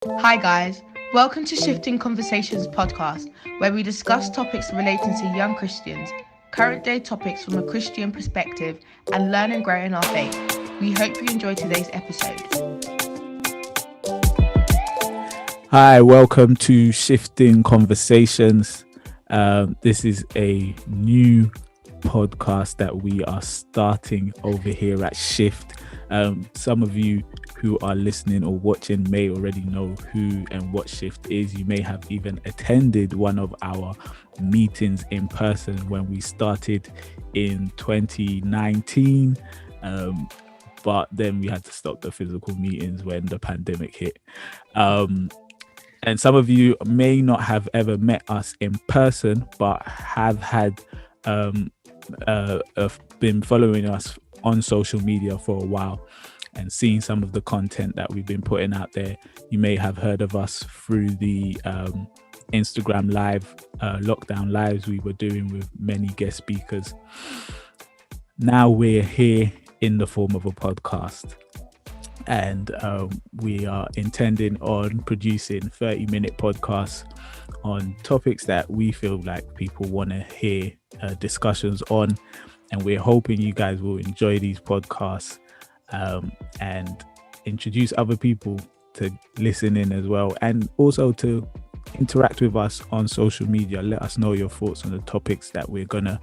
Hi guys, welcome to Shifting Conversations podcast, where we discuss topics relating to young Christians, current day topics from a Christian perspective, and learn and grow in our faith. We hope you enjoy today's episode. Hi, welcome to Shifting Conversations. This is a new podcast that we are starting over here at Shift. Some of you who are listening or watching may already know who and what Shift is. You may have even attended one of our meetings in person when we started in 2019. But then we had to stop the physical meetings when the pandemic hit. And some of you may not have ever met us in person, but have had been following us on social media for a while and seeing some of the content that we've been putting out there. You may have heard of us through the Instagram live, lockdown lives we were doing with many guest speakers. Now we're here in the form of a podcast. And we are intending on producing 30-minute podcasts on topics that we feel like people want to hear discussions on. And we're hoping you guys will enjoy these podcasts and introduce other people to listen in as well. And also to interact with us on social media. Let us know your thoughts on the topics that we're going to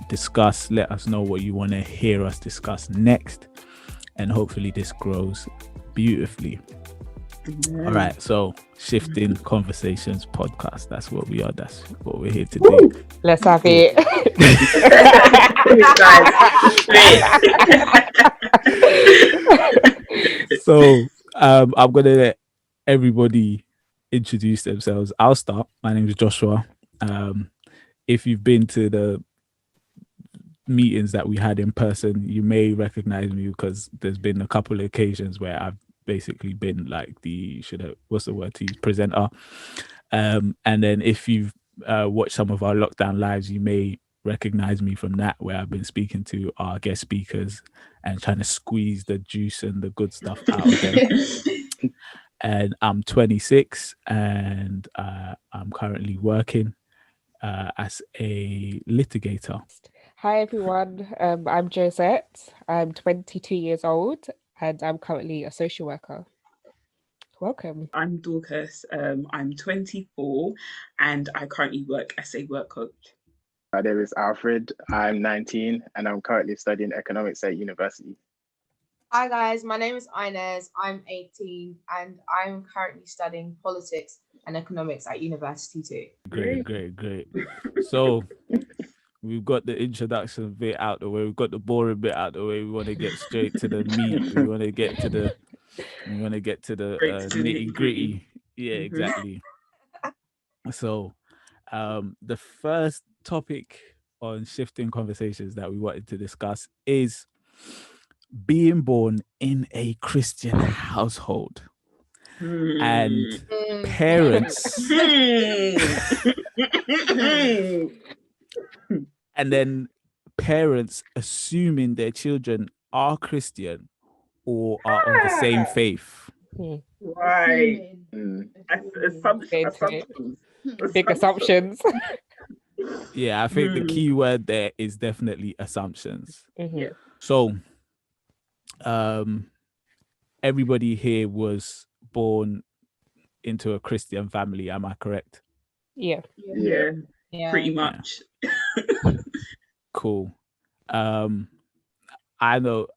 discuss. Let us know what you want to hear us discuss next. And hopefully this grows beautifully. All right, so Shifting Conversations podcast. That's what we are. That's what we're here to do. Let's have it. So I'm gonna let everybody introduce themselves. I'll start. My name is Joshua. If you've been to the meetings that we had in person, you may recognize me because there's been a couple of occasions where I've basically been like presenter. And then if you've watched some of our lockdown lives, you may recognize me from that, where I've been speaking to our guest speakers and trying to squeeze the juice and the good stuff out of them. And I'm 26 and I'm currently working as a litigator. Hi everyone, I'm Josette. I'm 22 years old and I'm currently a social worker. Welcome. I'm Dorcas. I'm 24 and I currently work as a work coach. My name is Alfred. I'm 19 and I'm currently studying economics at university. Hi guys, my name is Inez. I'm 18 and I'm currently studying politics and economics at university too. Great. So we've got the introduction bit out the way. We've got the boring bit out the way. We want to get straight to the meat. We want to get to the nitty gritty. Yeah, exactly. So, the first topic on Shifting Conversations that we wanted to discuss is being born in a Christian household. And parents and then parents assuming their children are Christian or are of the same faith. Right. Assumptions. Big assumptions. Yeah, I think the key word there is definitely assumptions. Mm-hmm. So everybody here was born into a Christian family, am I correct? Yeah. Pretty much. Cool. I know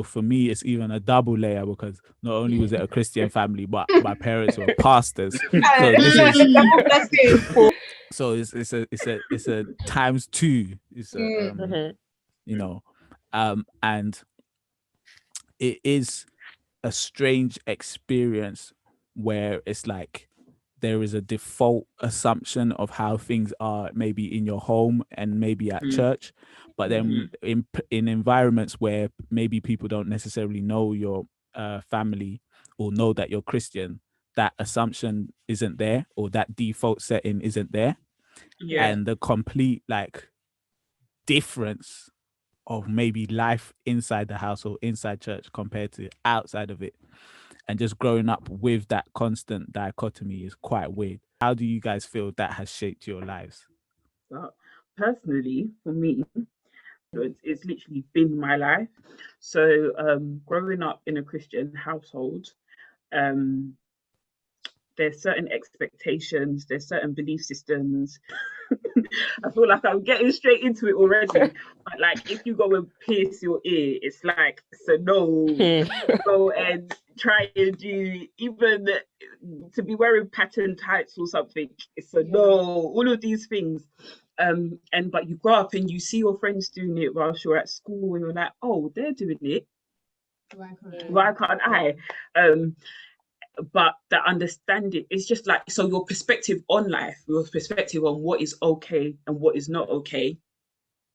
for me it's even a double layer because not only was it a Christian family, but my parents were pastors. So it's a times two. It's a and it is a strange experience where it's like there is a default assumption of how things are maybe in your home and maybe at church, but then in environments where maybe people don't necessarily know your family or know that you're Christian, that assumption isn't there or that default setting isn't there. And the complete like difference of maybe life inside the house or inside church compared to outside of it and just growing up with that constant dichotomy is quite weird. How do you guys feel that has shaped your lives? But personally, for me, it's literally been my life. So growing up in a Christian household, um, there's certain expectations, there's certain belief systems. I feel like I'm getting straight into it already. But like, if you go and pierce your ear, it's like, so no, go and try and do even to be wearing pattern tights or something. It's a no. All of these things. And but you grow up and you see your friends doing it whilst you're at school, and you're like, oh, they're doing it. Why can't I? But that understanding, it's just like, so your perspective on life, your perspective on what is okay and what is not okay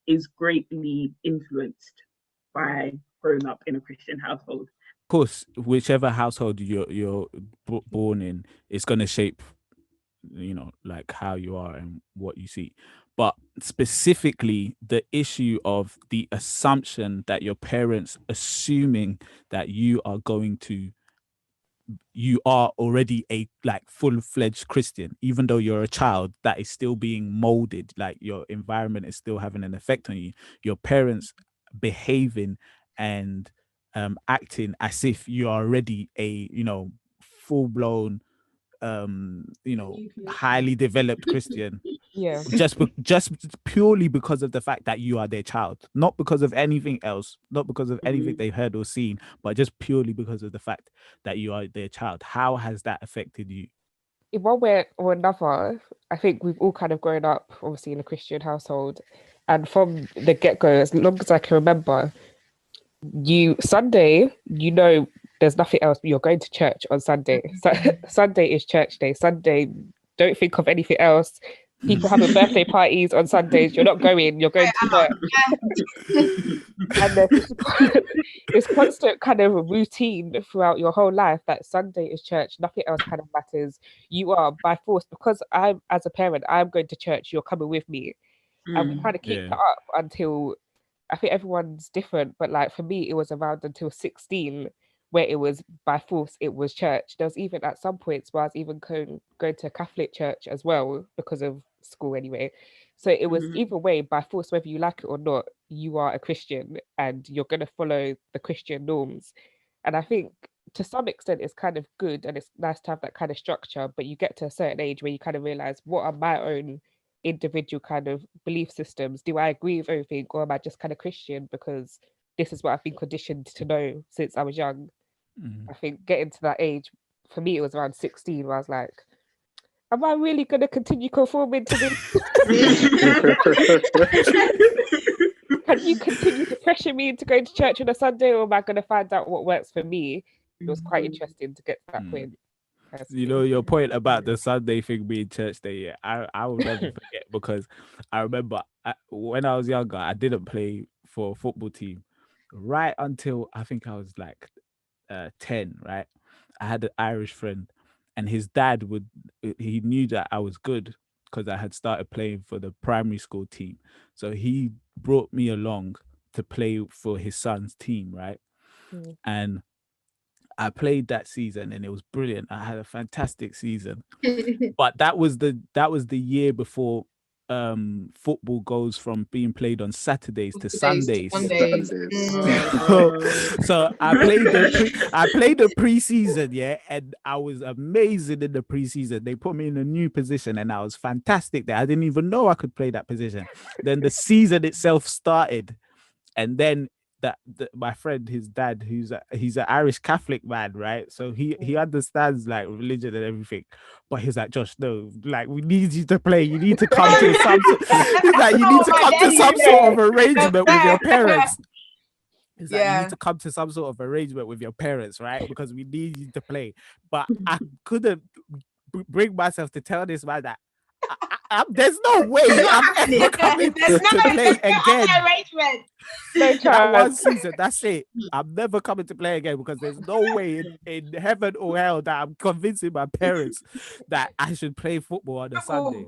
is greatly influenced by growing up in a Christian household. Of course, whichever household you're born in, it's going to shape, like how you are and what you see. But specifically, the issue of the assumption that your parents assuming that you are already a like full-fledged Christian, even though you're a child that is still being molded, like your environment is still having an effect on you. Your parents behaving and acting as if you are already a full-blown highly developed Christian. Yeah. just purely because of the fact that you are their child, not because of anything else, not because of anything they've heard or seen, but just purely because of the fact that you are their child. How has that affected you? In one way or another, I think we've all kind of grown up, obviously, in a Christian household. And from the get-go, as long as I can remember, Sunday, there's nothing else. You're going to church on Sunday. So, Sunday is church day. Sunday, don't think of anything else. People having birthday parties on Sundays. You're not going. You're going to church. And there's this constant kind of routine throughout your whole life that Sunday is church. Nothing else kind of matters. You are by force, because I'm, as a parent, I'm going to church. You're coming with me, and we kind of keep that up until, I think everyone's different, but like for me, it was around until 16, where it was by force, it was church. There was even at some points where I was even going to Catholic church as well because of school anyway. So it was either way, by force, whether you like it or not, you are a Christian and you're going to follow the Christian norms. And I think to some extent it's kind of good and it's nice to have that kind of structure, but you get to a certain age where you kind of realize, what are my own individual kind of belief systems? Do I agree with everything, or am I just kind of Christian because this is what I've been conditioned to know since I was young? I think getting to that age, for me, it was around 16 where I was like, am I really going to continue conforming to this? Can you continue to pressure me into going to church on a Sunday, or am I going to find out what works for me? It was quite interesting to get to that point. Your point about the Sunday thing being church day, yeah, I will never forget, because I remember when I was younger, I didn't play for a football team right until I think I was like 10, right? I had an Irish friend, and his dad he knew that I was good because I had started playing for the primary school team. So he brought me along to play for his son's team, right? And I played that season and it was brilliant. I had a fantastic season. But that was the year before football goes from being played on Saturdays to Sundays. So I played the preseason, yeah, and I was amazing in the preseason. They put me in a new position and I was fantastic there. I didn't even know I could play that position. Then the season itself started, and then my friend, his dad, he's an Irish Catholic man, right? So he understands like religion and everything, but he's like, Josh, no, like we need you to play. You need to come to some. He's like, you need to come to some sort of arrangement with your parents. He's like, you need to come to some sort of arrangement with your parents, right? Because we need you to play. But I couldn't bring myself to tell this man that there's no way I'm ever coming to play again. That one season, that's it. I'm never coming to play again, because there's no way in heaven or hell that I'm convincing my parents that I should play football on a Sunday.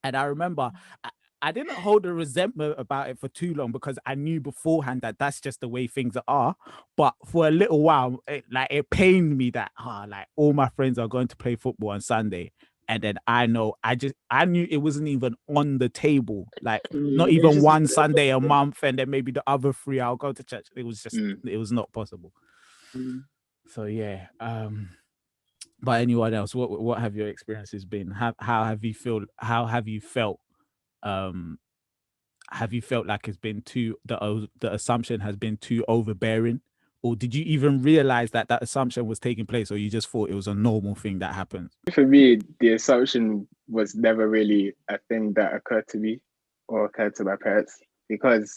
And I remember I didn't hold a resentment about it for too long because I knew beforehand that that's just the way things are. But for a little while, it pained me that like all my friends are going to play football on Sunday, and then I knew it wasn't even on the table. Like not It's even just one not Sunday a possible. month, and then maybe the other 3 I'll go to church. It was just it was not possible. So yeah. But anyone else, what have your experiences been? How have you felt? How have you felt? Have you felt like it's been too the assumption has been too overbearing, or did you even realize that assumption was taking place, or you just thought it was a normal thing that happened? For me, the assumption was never really a thing that occurred to me or occurred to my parents, because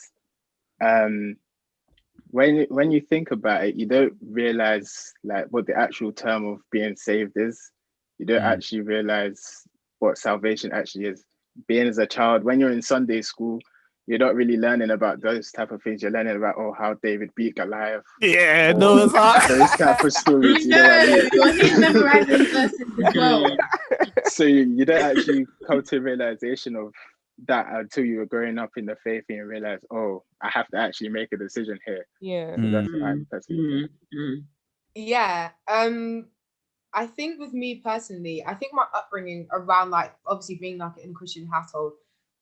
when you think about it, you don't realize like what the actual term of being saved is. You don't actually realize what salvation actually is. Being as a child, when you're in Sunday school, you're not really learning about those type of things. You're learning about how David beat Goliath. Yeah, those type of stories. You know what I mean? You're here memorizing verses as well. So you don't actually come to a realization of that until you were growing up in the faith and you realize, oh, I have to actually make a decision here. Yeah. So that's what I personally think. Yeah. I think with me personally, I think my upbringing around like obviously being like in a Christian household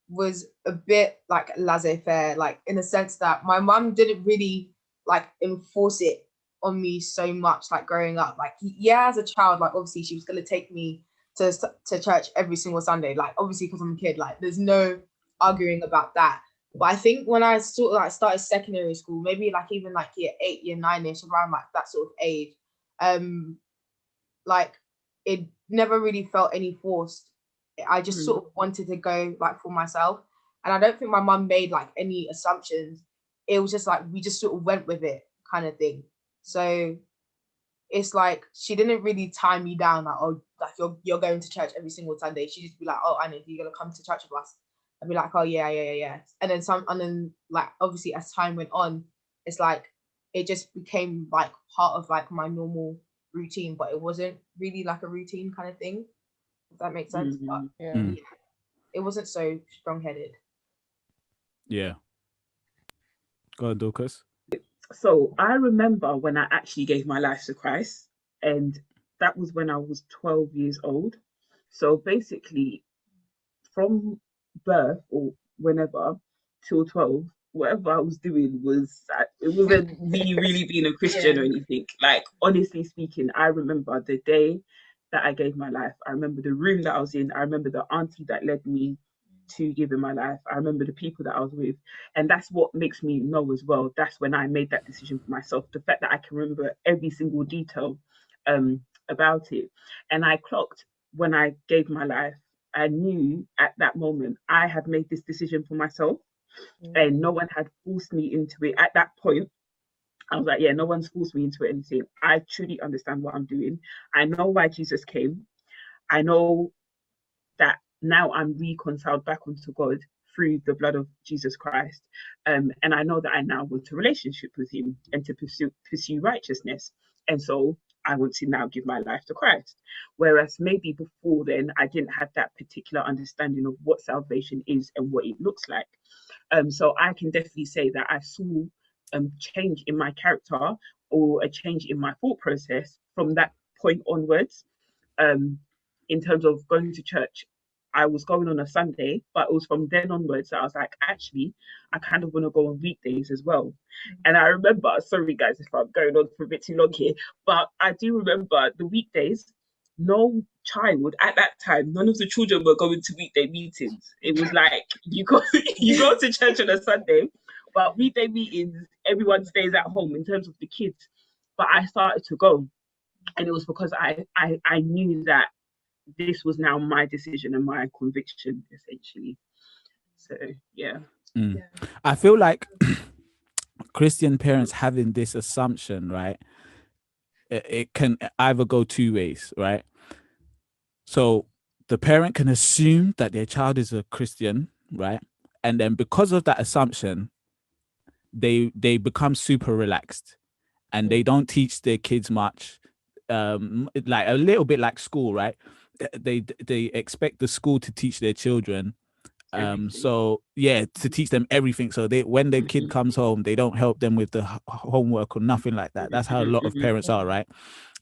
was a bit like laissez-faire, like in the sense that my mum didn't really like enforce it on me so much like growing up. Like as a child, like obviously she was going to take me to church every single Sunday, like obviously because I'm a kid, like there's no arguing about that. But I think when I sort of like started secondary school, maybe like even like year 8, year 9ish, around like that sort of age, like it never really felt any forced. I just sort of wanted to go like for myself, and I don't think my mum made like any assumptions. It was just like we just sort of went with it kind of thing. So it's like she didn't really tie me down like, oh, like you're going to church every single Sunday. She just be like, oh, Anna, you're gonna come to church with us. I'd be like, oh yeah. And then like obviously as time went on, it's like it just became like part of like my normal routine, but it wasn't really like a routine kind of thing, if that makes sense. But it wasn't so strong-headed. Yeah. Go on, Dorcas. So I remember when I actually gave my life to Christ, and that was when I was 12 years old. So basically, from birth or whenever till 12, whatever I was doing it wasn't me really being a Christian or anything. Like, honestly speaking, I remember the day that I gave my life. I remember the room that I was in. I remember the auntie that led me to giving my life. I remember the people that I was with. And that's what makes me know as well. That's when I made that decision for myself. The fact that I can remember every single detail about it. And I clocked when I gave my life, I knew at that moment I had made this decision for myself, and no one had forced me into it. At that point, I was like, yeah, no one's forced me into anything. I truly understand what I'm doing. I know why Jesus came. I know that now I'm reconciled back onto God through the blood of Jesus Christ. And I know that I now want a relationship with him and to pursue righteousness. And so I want to now give my life to Christ. Whereas maybe before then, I didn't have that particular understanding of what salvation is and what it looks like. So I can definitely say that I saw change in my character or a change in my thought process from that point onwards. In terms of going to church, I was going on a Sunday, but it was from then onwards that I was like, actually, I kind of want to go on weekdays as well. And I remember, sorry guys if I'm going on for a bit too long here, but I do remember the weekdays, no child at that time, none of the children were going to weekday meetings. It was like you go to church on a Sunday, but weekday meetings, everyone stays at home in terms of the kids. But I started to go. And it was because I knew that this was now my decision and my conviction, essentially. So yeah. I feel like Christian parents having this assumption, right? It can either go two ways, right? So the parent can assume that their child is a Christian, right? And then because of that assumption, they become super relaxed and they don't teach their kids much. Like a little bit like school, right? They expect the school to teach their children Everything. So yeah, to teach them everything. So they, when the kid comes home, they don't help them with the homework or nothing like that. That's how a lot of parents are, right?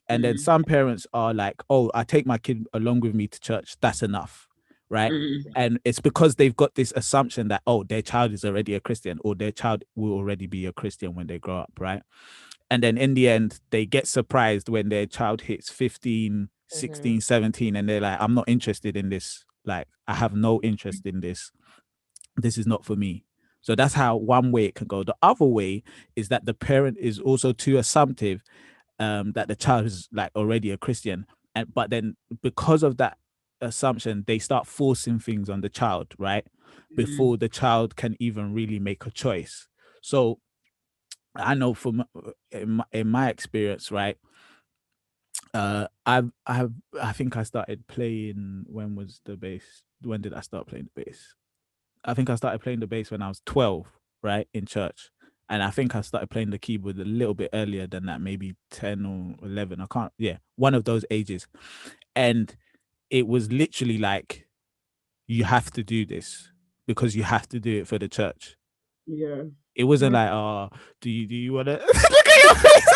And then some parents are like, oh, I take my kid along with me to church. That's enough, right? And it's because they've got this assumption that, oh, their child is already a Christian, or their child will already be a Christian when they grow up, right? And then in the end, they get surprised when their child hits 15, 16, 17, and they're like, I'm not interested in this. Like, I have no interest in this. This is not for me. So that's how one way it can go. The other way is that the parent is also too assumptive, that the child is like already a Christian. But then because of that assumption, they start forcing things on the child, right? Before the child can even really make a choice. So I know from in my experience, right? I think I started playing. When was the bass? When did I start playing the bass? I think I started playing the bass when I was 12, right, in church. And I think I started playing the keyboard a little bit earlier than that, maybe 10 or 11. I can't, yeah, one of those ages. And it was literally like, you have to do this because you have to do it for the church. Yeah. It wasn't like, oh, do you want to look at your face?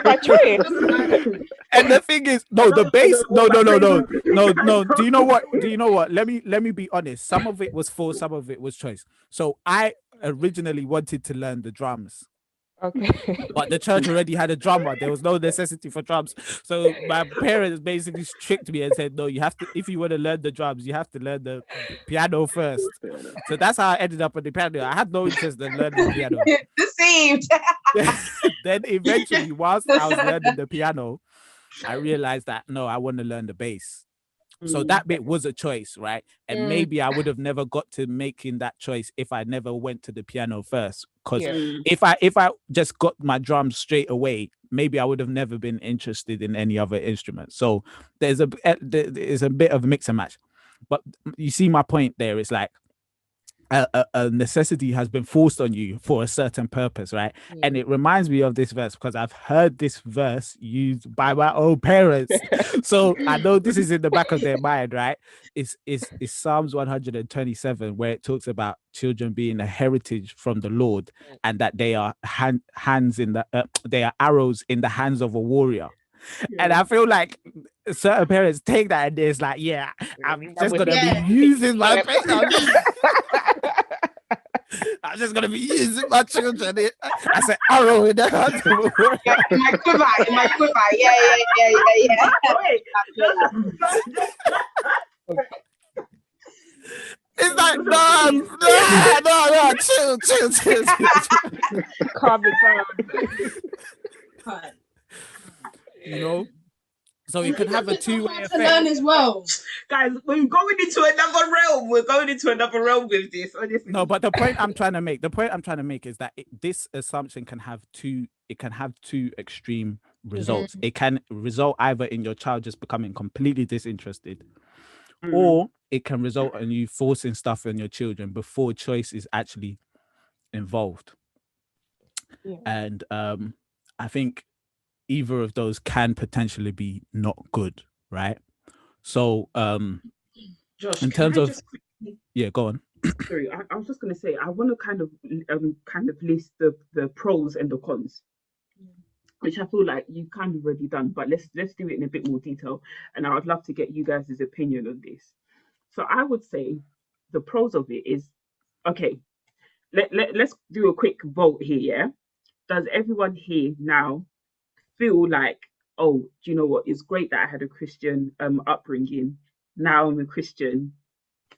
By choice. And the thing is, no, the bass, no. Do you know what? Let me be honest. Some of it was forced, some of it was choice. So I originally wanted to learn the drums. Okay. But the church already had a drummer. There was no necessity for drums. So my parents basically tricked me and said, no, you have to, if you want to learn the drums, you have to learn the piano first. So that's how I ended up on the piano. I had no interest in learning the piano. Deceived. Then eventually, whilst I was learning the piano, I realized that, no, I want to learn the bass. So that bit was a choice, right? And maybe I would have never got to making that choice if I never went to the piano first. Because if I just got my drums straight away, maybe I would have never been interested in any other instrument. So there's a bit of a mix and match. But you see my point there. It's like a necessity has been forced on you for a certain purpose, right? And it reminds me of this verse because I've heard this verse used by my own parents. So I know this is in the back of their mind, right? It's Psalms 127, where it talks about children being a heritage from the Lord, and that they are hands in the they are arrows in the hands of a warrior. And I feel like certain parents take that and it's like, yeah, I'm just gonna be using my I'm just gonna be using my children. I said arrow in the hand. In my quiver. Yeah. It's like, no, chill. Calm it down. You know? So it could have a two-way effect. Learn as well. Guys, we're going into another realm. We're going into another realm with this. Honestly. No, but the point I'm trying to make is that this assumption can have two extreme results. It can result either in your child just becoming completely disinterested, or it can result in you forcing stuff on your children before choice is actually involved. And I think either of those can potentially be not good, right? So Josh, in terms of go on. Sorry, I was just going to say, I want to kind of list the pros and the cons, which I feel like you've kind of already done, but let's do it in a bit more detail. And I would love to get you guys' opinion on this. So I would say the pros of it is, okay, let's do a quick vote here, yeah? Does everyone here now feel like, oh, do you know what? It's great that I had a Christian upbringing. Now I'm a Christian.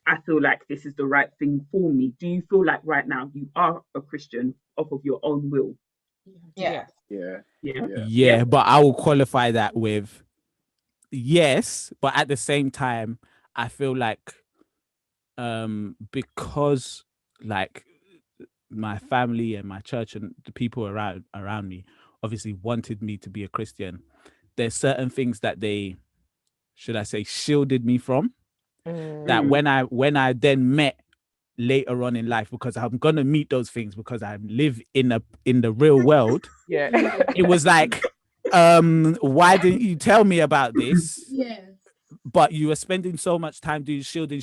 I feel like this is the right thing for me. Do you feel like right now you are a Christian off of your own will? Yeah. But I will qualify that with yes, but at the same time, I feel like because like my family and my church and the people around me obviously wanted me to be a Christian, there's certain things that they, should I say, shielded me from, that when I then met later on in life, because I'm gonna meet those things because I live in the real world. It was like, why didn't you tell me about this? but you were spending so much time doing shielding.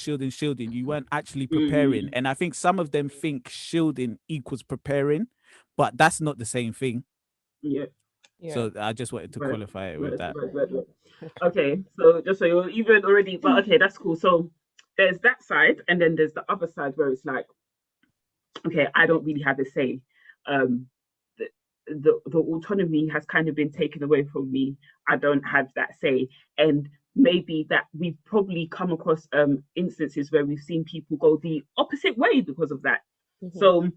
You weren't actually preparing. And I think some of them think shielding equals preparing, but that's not the same thing. Yeah. So I just wanted to qualify it with that. Okay, so just so you're even already, but okay, that's cool. So there's that side, and then there's the other side where it's like, okay, I don't really have a say. The, the autonomy has kind of been taken away from me. I don't have that say, and maybe that we've probably come across instances where we've seen people go the opposite way because of that. So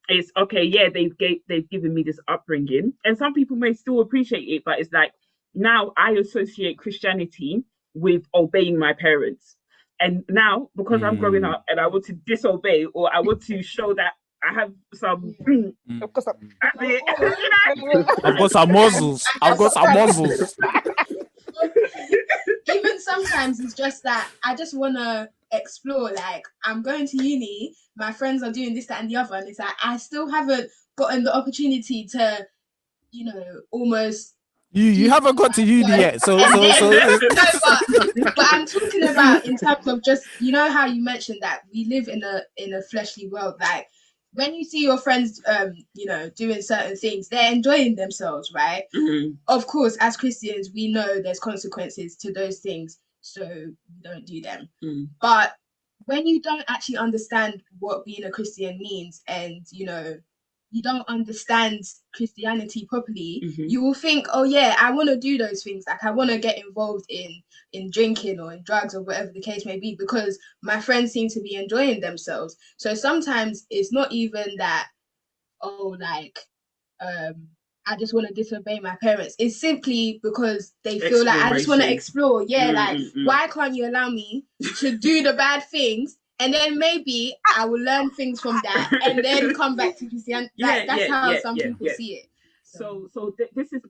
it's okay, yeah, they've given me this upbringing, and some people may still appreciate it, but it's like now I associate Christianity with obeying my parents. And now, because I'm growing up and I want to disobey, or I want to show that I have some. Of course, I've got some muzzles. Even sometimes it's just that I just want to explore. Like, I'm going to uni, my friends are doing this, that, and the other, and it's like I still haven't gotten the opportunity to, almost. You haven't got to uni yet, so. No, but I'm talking about in terms of just how you mentioned that we live in a fleshly world. Like when you see your friends, doing certain things, they're enjoying themselves, right? Of course, as Christians, we know there's consequences to those things, so we don't do them. But when you don't actually understand what being a Christian means, and you don't understand Christianity properly, you will think, oh yeah, I want to do those things. Like I want to get involved in drinking or in drugs or whatever the case may be, because my friends seem to be enjoying themselves. So sometimes it's not even that, I just want to disobey my parents. It's simply because they feel like I just want to explore. Yeah, why can't you allow me to do the bad things? And then maybe I will learn things from that, and then come back to Christianity. That's how some people see it. So this is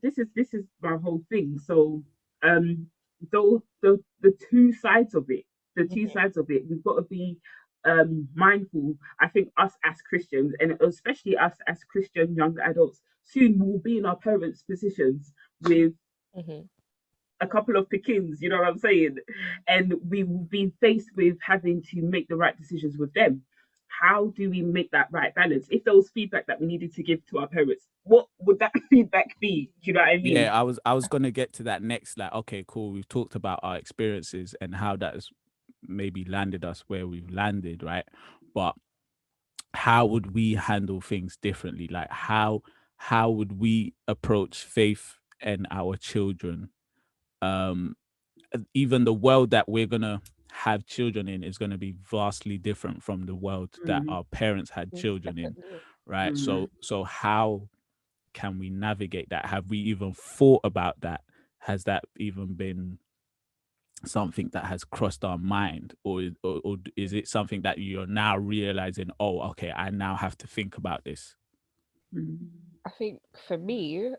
my whole thing. So the two sides of it, we've got to be mindful. I think us as Christians, and especially us as Christian young adults, soon we'll be in our parents' positions with a couple of pickings, you know what I'm saying? And we will be faced with having to make the right decisions with them. How do we make that right balance? If there was feedback that we needed to give to our parents, what would that feedback be? Do you know what I mean? Yeah, I was gonna get to that next. Like, okay, cool. We've talked about our experiences and how that has maybe landed us where we've landed, right? But how would we handle things differently? Like, how would we approach faith and our children? Even the world that we're gonna have children in is going to be vastly different from the world that our parents had children in, right? So how can we navigate that? Have we even thought about that? Has that even been something that has crossed our mind, or is it something that you're now realizing, oh, okay, I now have to think about this? I think for me,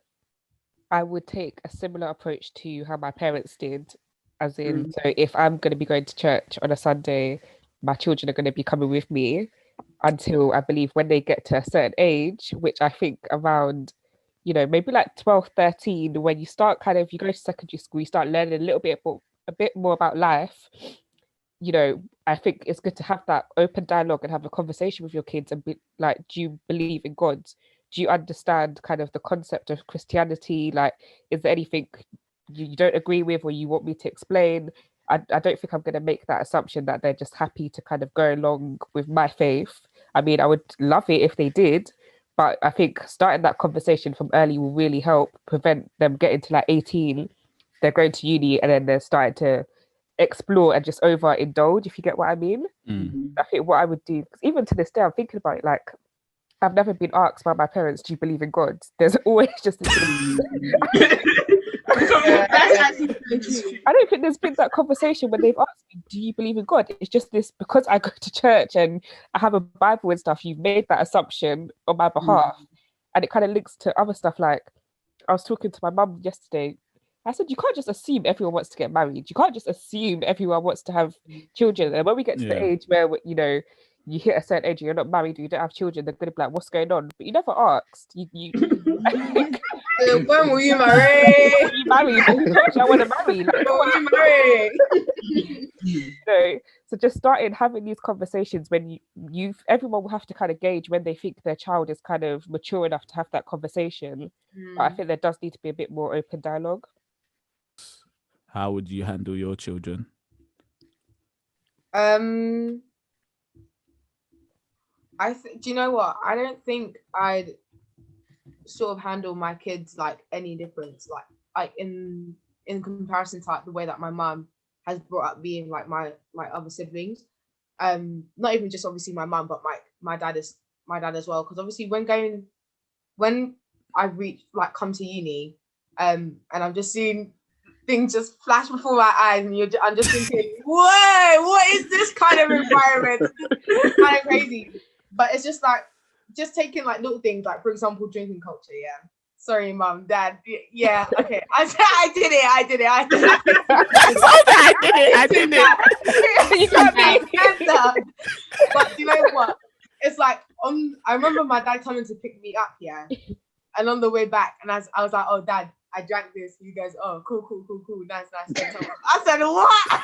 I would take a similar approach to how my parents did. As in, so if I'm going to be going to church on a Sunday, my children are going to be coming with me until I believe when they get to a certain age, which I think around, maybe like 12, 13, when you start you go to secondary school, you start learning a bit more about life. I think it's good to have that open dialogue and have a conversation with your kids and be like, do you believe in God? Do you understand kind of the concept of Christianity? Like, is there anything you don't agree with or you want me to explain? I don't think I'm going to make that assumption that they're just happy to kind of go along with my faith. I mean, I would love it if they did, but I think starting that conversation from early will really help prevent them getting to like 18, they're going to uni and then they're starting to explore and just overindulge, if you get what I mean. I think what I would do, because even to this day, I'm thinking about it, like, I've never been asked by my parents, do you believe in God? There's always just this I don't think there's been that conversation when they've asked me, do you believe in God? It's just this, because I go to church and I have a Bible and stuff, you've made that assumption on my behalf. And it kind of links to other stuff. Like, I was talking to my mum yesterday. I said, you can't just assume everyone wants to get married. You can't just assume everyone wants to have children. And when we get to the age where, you hit a certain age and you're not married or you don't have children, they're going to be like, what's going on? But you never asked. You So when will you marry? You marry, church, I want to marry. Like, When will you marry? so just starting having these conversations when everyone will have to kind of gauge when they think their child is kind of mature enough to have that conversation. But I think there does need to be a bit more open dialogue. How would you handle your children? Do you know what? I don't think I'd sort of handle my kids like any difference, like in comparison to like the way that my mum has brought up being like my other siblings. Not even just obviously my mum, but my dad as well. Because obviously when I reached like come to uni, and I'm just seeing things just flash before my eyes, and I'm just thinking, whoa, what is this kind of environment? It's kind of crazy. But it's just like just taking like little things, like for example, drinking culture. Yeah. Sorry, mum, dad. Yeah, okay. I did it. I did it. You got me. But you know what? It's like I remember my dad coming to pick me up, yeah. And on the way back, and I was like, oh, dad, I drank this. You guys, oh, cool. Nice. I said, what?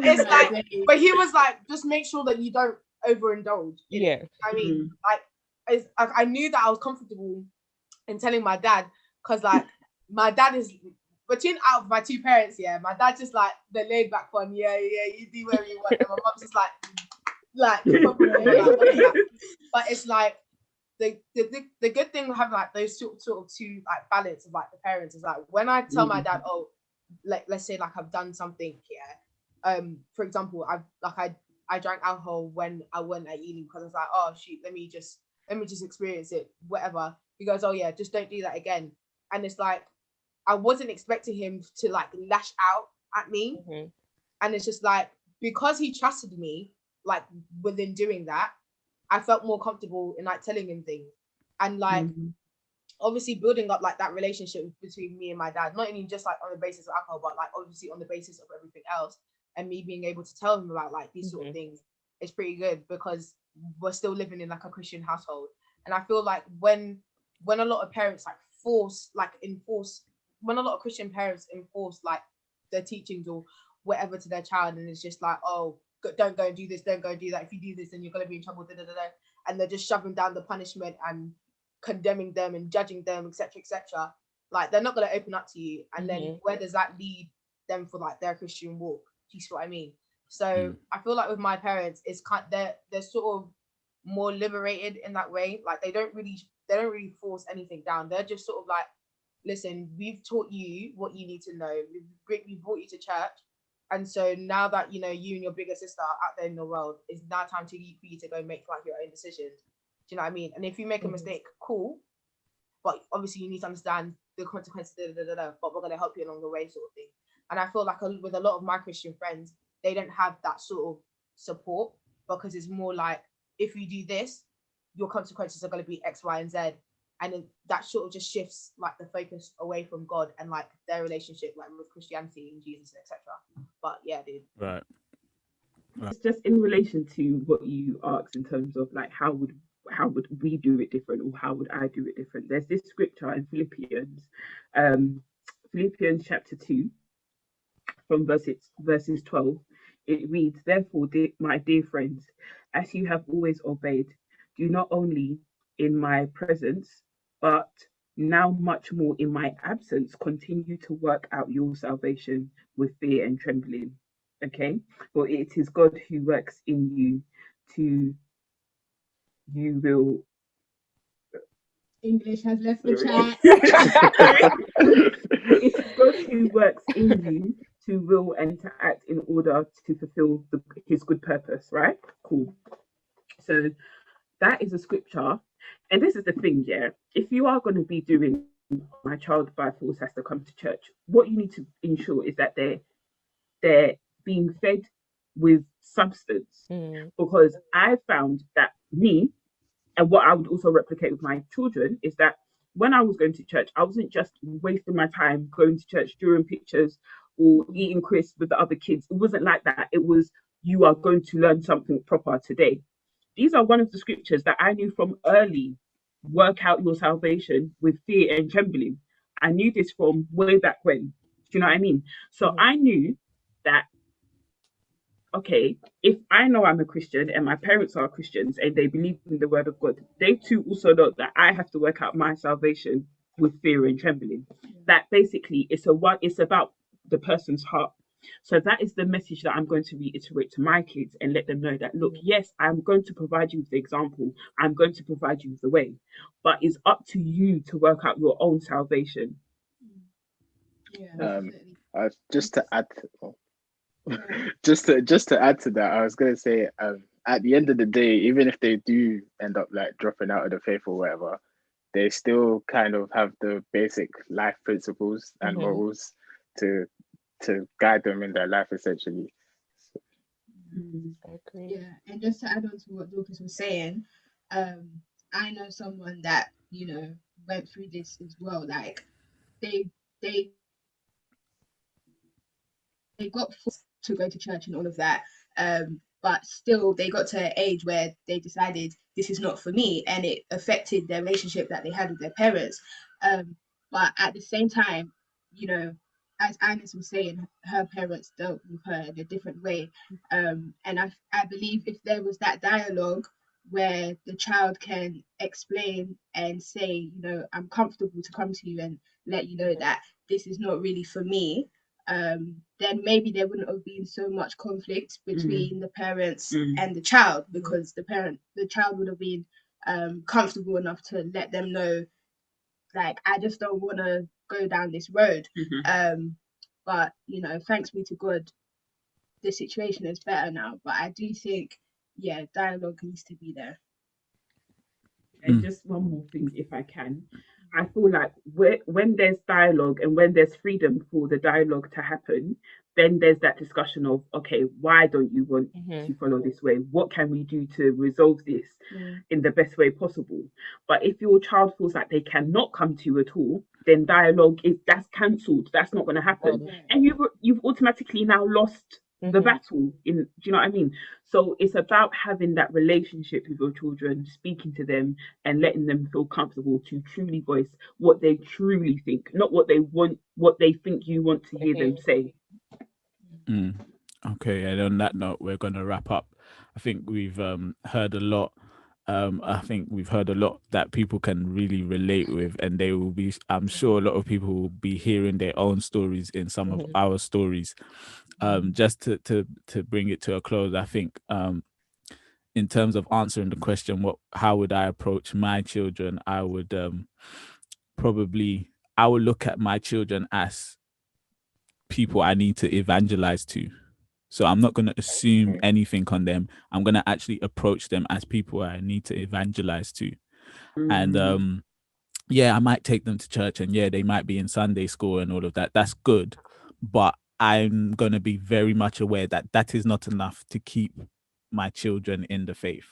It's like, but he was like, just make sure that you don't overindulge. Yeah. I mean, I knew that I was comfortable in telling my dad, because like my dad is between out of my two parents, yeah. My dad's just like the laid back one, yeah, you do whatever you want. And my mom's just like but it's like the good thing of having like those sort of two like balance of like the parents is like when I tell my dad, oh, let's say like I've done something, yeah. For example, I drank alcohol when I went at uni because I was like, oh shoot, let me just experience it, whatever. He goes, oh yeah, just don't do that again. And it's like I wasn't expecting him to like lash out at me. And it's just like because he trusted me, like within doing that, I felt more comfortable in like telling him things. And like obviously building up like that relationship between me and my dad, not only just like on the basis of alcohol, but like obviously on the basis of everything else, and me being able to tell him about like these sort of things is pretty good because we're still living in like a Christian household. And I feel like when a lot of parents like when a lot of Christian parents enforce like their teachings or whatever to their child, and it's just like, oh, don't go and do this, don't go and do that. If you do this, then you're gonna be in trouble. And they're just shoving down the punishment and condemning them and judging them, etc. Like they're not gonna open up to you. And then where does that lead them for like their Christian walk? Do you see what I mean? So I feel like with my parents, it's they're sort of more liberated in that way. Like they don't really force anything down. They're just sort of like, listen, we've taught you what you need to know. We've brought you to church. And so now that you know you and your bigger sister are out there in the world, it's now time for you to go make like your own decisions. Do you know what I mean? And if you make a mistake, cool. But obviously you need to understand the consequences, but we're gonna help you along the way, sort of thing. And I feel like with a lot of my Christian friends, they don't have that sort of support because it's more like, if you do this, your consequences are going to be X, Y, and Z. And then that sort of just shifts like the focus away from God and like their relationship like with Christianity and Jesus, etc. But yeah, dude. Right. It's just in relation to what you asked in terms of like how would we do it different, or how would I do it different? There's this scripture in Philippians chapter 2 from verses 12. It reads, therefore, my dear friends, as you have always obeyed, do not only in my presence, but now much more in my absence, continue to work out your salvation with fear and trembling. Okay? For it is God who works in you you will. English has left the chat. It's God who works in you to will and to act in order to fulfill his good purpose, right? Cool. So that is a scripture. And this is the thing, yeah. If you are going to be doing my child by force has to come to church, what you need to ensure is that they're being fed with substance. Because I found that me, and what I would also replicate with my children, is that when I was going to church, I wasn't just wasting my time going to church during pictures or eating crisps with the other kids. It wasn't like that. It was, you are going to learn something proper today. These are one of the scriptures that I knew from early work out your salvation with fear and trembling. I knew this from way back when. Do you know what I mean? So I knew that, okay, if I know I'm a Christian and my parents are Christians and they believe in the word of God, they too also know that I have to work out my salvation with fear and trembling. That basically it's about the person's heart. So that is the message that I'm going to reiterate to my kids and let them know that, look, yes, I'm going to provide you with the example. I'm going to provide you with the way, but it's up to you to work out your own salvation. Yeah, Just to add, just to add to that, I was gonna say, at the end of the day, even if they do end up like dropping out of the faith or whatever, they still kind of have the basic life principles and morals to guide them in their life, essentially. I agree. Yeah, and just to add on to what Dorcas was saying, I know someone that, you know, went through this as well. Like they they they got forced to go to church and all of that, but still they got to an age where they decided this is not for me, and it affected their relationship that they had with their parents. But at the same time, you know, as Agnes was saying, her parents dealt with her in a different way, and I believe if there was that dialogue where the child can explain and say, you know, I'm comfortable to come to you and let you know that this is not really for me, then maybe there wouldn't have been so much conflict between the parents and the child, because the child would have been comfortable enough to let them know, like, I just don't want to go down this road. But you know, thanks be to God, the situation is better now. But I do think, yeah, dialogue needs to be there. And just one more thing, if I can. I feel like when there's dialogue and when there's freedom for the dialogue to happen, then there's that discussion of, okay, why don't you want to follow this way? What can we do to resolve this in the best way possible? But if your child feels like they cannot come to you at all, then dialogue that's cancelled. That's not going to happen, and you've automatically now lost the battle. Do you know what I mean? So it's about having that relationship with your children, speaking to them and letting them feel comfortable to truly voice what they truly think, not what they want, what they think you want to hear them say. Okay, and on that note, we're going to wrap up. I think we've heard a lot. I think we've heard a lot that people can really relate with, and they will be, I'm sure a lot of people will be hearing their own stories in some of our stories. Just to bring it to a close, I think in terms of answering the question, how would I approach my children? I would I would look at my children as people I need to evangelize to. So I'm not going to assume anything on them. I'm going to actually approach them as people I need to evangelize to. And yeah, I might take them to church, and yeah, they might be in Sunday school and all of that. That's good. But I'm going to be very much aware that that is not enough to keep my children in the faith,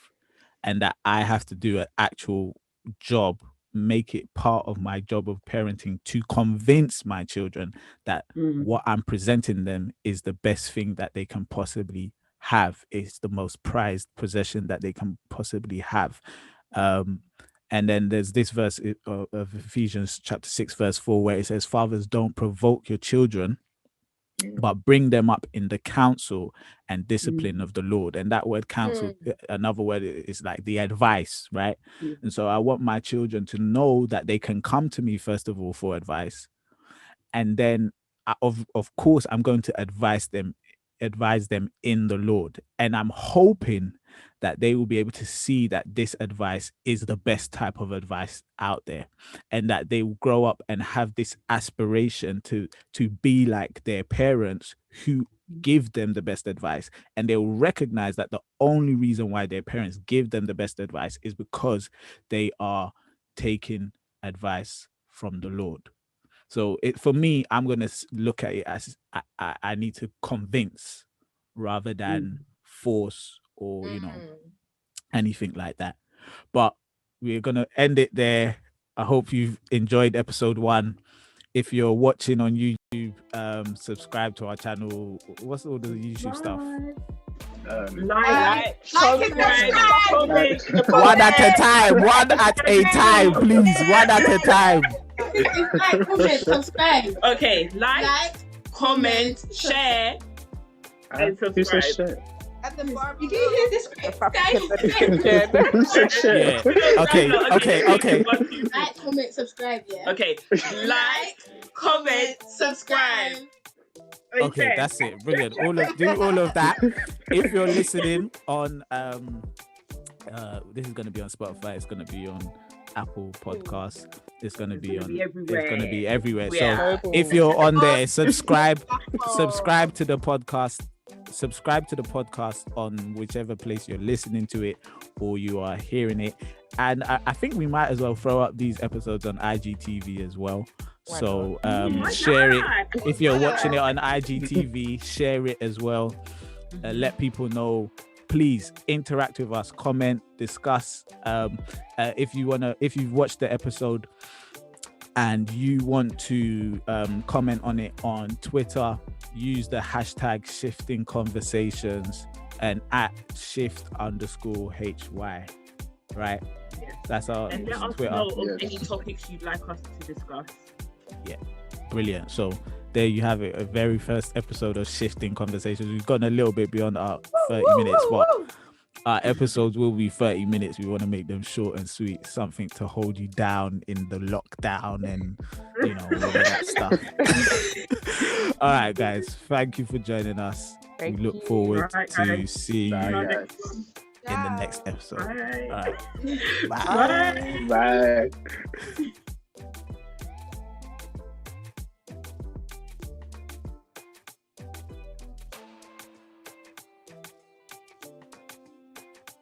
and that I have to do an actual job, make it part of my job of parenting to convince my children that what I'm presenting them is the best thing that they can possibly have, is the most prized possession that they can possibly have. And then there's this verse of Ephesians chapter 6 verse 4 where it says, fathers, don't provoke your children, but bring them up in the counsel and discipline of the Lord. And that word counsel, another word is like the advice, right? And so I want my children to know that they can come to me, first of all, for advice. And then of course, I'm going to advise them in the Lord. And I'm hoping that they will be able to see that this advice is the best type of advice out there, and that they will grow up and have this aspiration to be like their parents who give them the best advice. And they will recognize that the only reason why their parents give them the best advice is because they are taking advice from the Lord. So for me, I'm going to look at it as I need to convince rather than force or, anything like that. But we're going to end it there. I hope you've enjoyed episode 1. If you're watching on YouTube, subscribe to our channel. What's all the YouTube stuff? Like, subscribe. comment. One at a time. One at a time, please. One at a time. Like, comment, subscribe. Okay, like, comment, share, and subscribe. At the bar, You didn't hear this, guys. Yeah. Okay. Like, comment, subscribe, yeah. Okay, like, comment, subscribe. Okay, that's it. Brilliant. Do all of that. If you're listening on this is gonna be on Spotify, it's gonna be on Apple Podcasts, it's gonna be everywhere. Yeah. So if you're on there, subscribe to the podcast. Subscribe to the podcast on whichever place you're listening to it or you are hearing it. And I think we might as well throw up these episodes on IGTV as well. So share it. If you're watching it on IGTV, share it as well. Let people know. Please interact with us, comment, discuss. If you've watched the episode and you want to comment on it on Twitter, use the hashtag shifting conversations and at shift_HY. Right? Yes. That's our And let us Twitter. know of any topics you'd like us to discuss. Yeah, brilliant. So there you have it, a very first episode of Shifting Conversations. We've gone a little bit beyond our 30 minutes, but our episodes will be 30 minutes. We want to make them short and sweet, something to hold you down in the lockdown and all of that stuff. All right, guys, thank you for joining us. We look forward to seeing you in the next episode. Bye. All right. Bye. Bye.